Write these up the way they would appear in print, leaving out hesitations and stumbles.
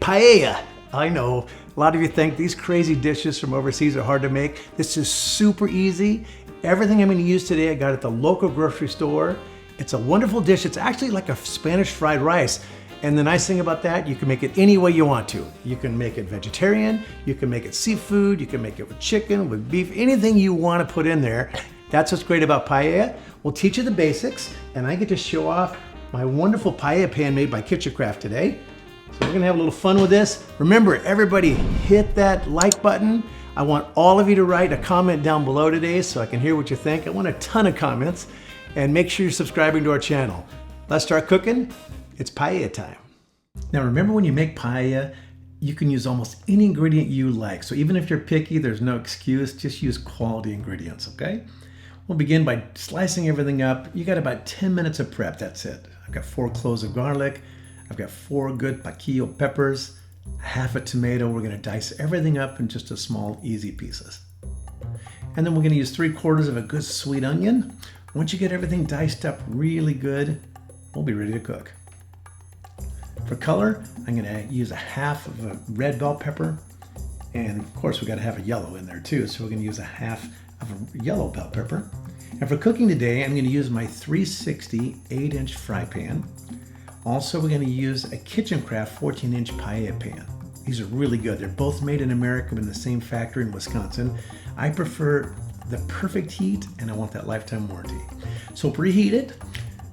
paella. I know, a lot of you think these crazy dishes from overseas are hard to make. This is super easy. Everything I'm gonna use today, I got at the local grocery store. It's a wonderful dish. It's actually like a Spanish fried rice. And the nice thing about that, you can make it any way you want to. You can make it vegetarian, you can make it seafood, you can make it with chicken, with beef, anything you want to put in there. That's what's great about paella. We'll teach you the basics, and I get to show off my wonderful paella pan made by Kitchencraft today. So we're gonna have a little fun with this. Remember, everybody hit that like button. I want all of you to write a comment down below today so I can hear what you think. I want a ton of comments, and make sure you're subscribing to our channel. Let's start cooking. It's paella time. Now remember, when you make paella, you can use almost any ingredient you like. So even if you're picky, there's no excuse. Just use quality ingredients, okay? We'll begin by slicing everything up. You got about 10 minutes of prep, that's it. I've got 4 cloves of garlic. I've got 4 good Piquillo Peppers, half a tomato. We're gonna dice everything up in just a small, easy pieces. And then we're gonna use 3/4 of a good sweet onion. Once you get everything diced up really good, we'll be ready to cook. For color, I'm gonna use a half of a red bell pepper. And of course, we gotta have a yellow in there too. So we're gonna use a half of a yellow bell pepper. And for cooking today, I'm gonna use my 360 8-inch fry pan. Also, we're gonna use a Kitchencraft 14-inch paella pan. These are really good. They're both made in America in the same factory in Wisconsin. I prefer the perfect heat, and I want that lifetime warranty. So preheat it.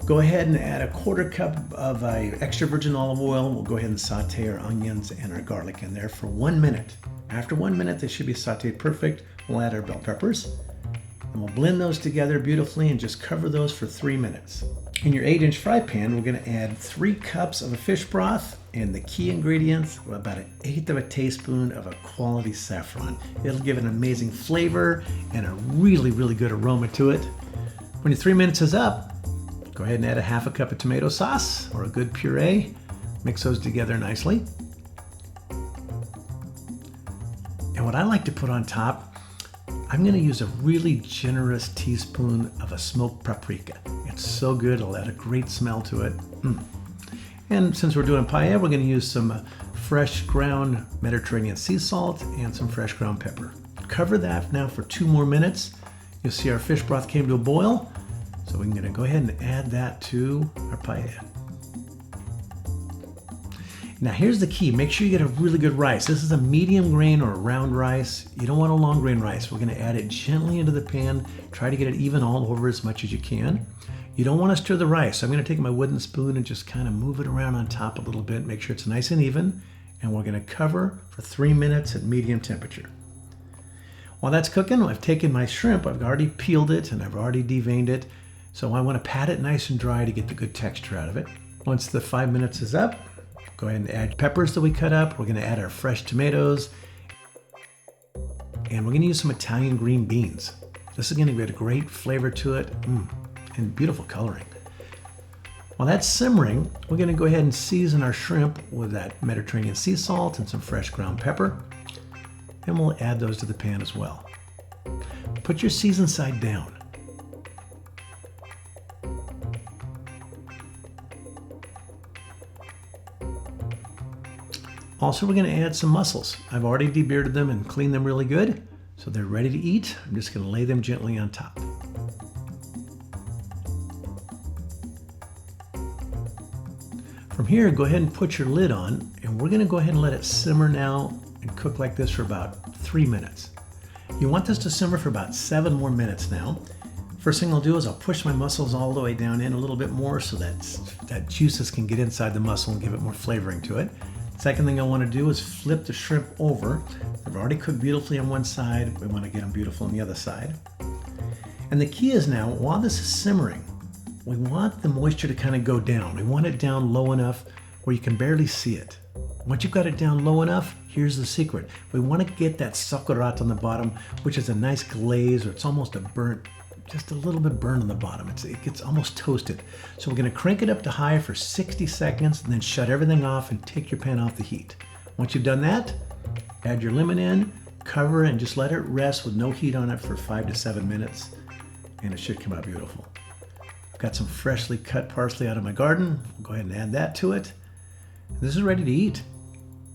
Go ahead and add a 1/4 cup of extra virgin olive oil. We'll go ahead and saute our onions and our garlic in there for 1 minute. After 1 minute, they should be sauteed perfect. We'll add our bell peppers, and we'll blend those together beautifully and just cover those for 3 minutes. In your 8-inch fry pan, we're gonna add 3 cups of a fish broth, and the key ingredients are about 1/8 of a teaspoon of a quality saffron. It'll give an amazing flavor and a really, really good aroma to it. When your 3 minutes is up, go ahead and add a half a cup of tomato sauce or a good puree. Mix those together nicely. And what I like to put on top, I'm gonna use a really generous teaspoon of a smoked paprika. It's so good, it'll add a great smell to it. And since we're doing paella, we're gonna use some fresh ground Mediterranean sea salt and some fresh ground pepper. Cover that now for 2 more minutes. You'll see our fish broth came to a boil. So we're gonna go ahead and add that to our paella. Now here's the key, make sure you get a really good rice. This is a medium grain or a round rice. You don't want a long grain rice. We're gonna add it gently into the pan. Try to get it even all over as much as you can. You don't wanna stir the rice. So I'm gonna take my wooden spoon and just kind of move it around on top a little bit, make sure it's nice and even. And we're gonna cover for 3 minutes at medium temperature. While that's cooking, I've taken my shrimp, I've already peeled it and I've already deveined it. So I want to pat it nice and dry to get the good texture out of it. Once the 5 minutes is up, go ahead and add peppers that we cut up. We're going to add our fresh tomatoes. And we're going to use some Italian green beans. This is going to get a great flavor to it and beautiful coloring. While that's simmering, we're going to go ahead and season our shrimp with that Mediterranean sea salt and some fresh ground pepper. And we'll add those to the pan as well. Put your seasoned side down. Also, we're gonna add some mussels. I've already debearded them and cleaned them really good, so they're ready to eat. I'm just gonna lay them gently on top. From here, go ahead and put your lid on, and we're gonna go ahead and let it simmer now and cook like this for about 3 minutes. You want this to simmer for about 7 more minutes now. First thing I'll do is I'll push my mussels all the way down in a little bit more so that juices can get inside the mussel and give it more flavoring to it. Second thing I want to do is flip the shrimp over. They've already cooked beautifully on one side. We want to get them beautiful on the other side. And the key is now, while this is simmering, we want the moisture to kind of go down. We want it down low enough where you can barely see it. Once you've got it down low enough, here's the secret. We want to get that sauerkraut on the bottom, which is a nice glaze, or it's almost a burnt, just a little bit burnt on the bottom. It gets almost toasted. So we're gonna crank it up to high for 60 seconds and then shut everything off and take your pan off the heat. Once you've done that, add your lemon in, cover and just let it rest with no heat on it for 5 to 7 minutes, and it should come out beautiful. I've got some freshly cut parsley out of my garden. I'll go ahead and add that to it. This is ready to eat.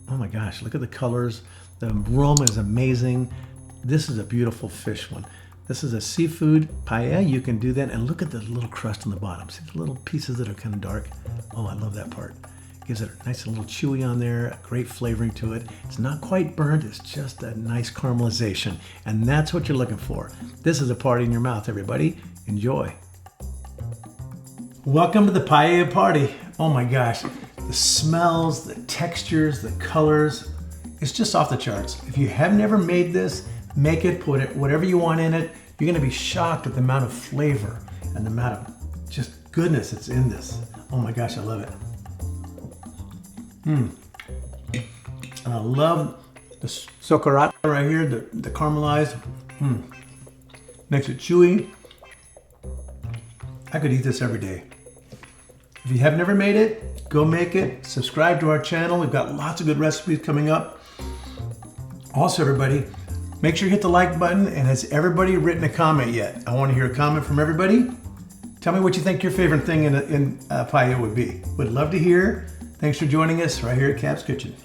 Oh my gosh, look at the colors. The aroma is amazing. This is a beautiful fish one. This is a seafood paella. You can do that. And look at the little crust on the bottom. See the little pieces that are kind of dark? Oh, I love that part. Gives it a nice little chewy on there, a great flavoring to it. It's not quite burnt, it's just a nice caramelization. And that's what you're looking for. This is a party in your mouth, everybody. Enjoy. Welcome to the paella party. Oh my gosh, the smells, the textures, the colors, it's just off the charts. If you have never made this, make it, put it, whatever you want in it. You're gonna be shocked at the amount of flavor and the amount of just goodness that's in this. Oh my gosh, I love it. And I love the socarata right here, the caramelized. Makes it chewy. I could eat this every day. If you have never made it, go make it. Subscribe to our channel. We've got lots of good recipes coming up. Also, everybody, make sure you hit the like button. And has everybody written a comment yet? I want to hear a comment from everybody. Tell me what you think your favorite thing in paella would be. Would love to hear. Thanks for joining us right here at Cap's Kitchen.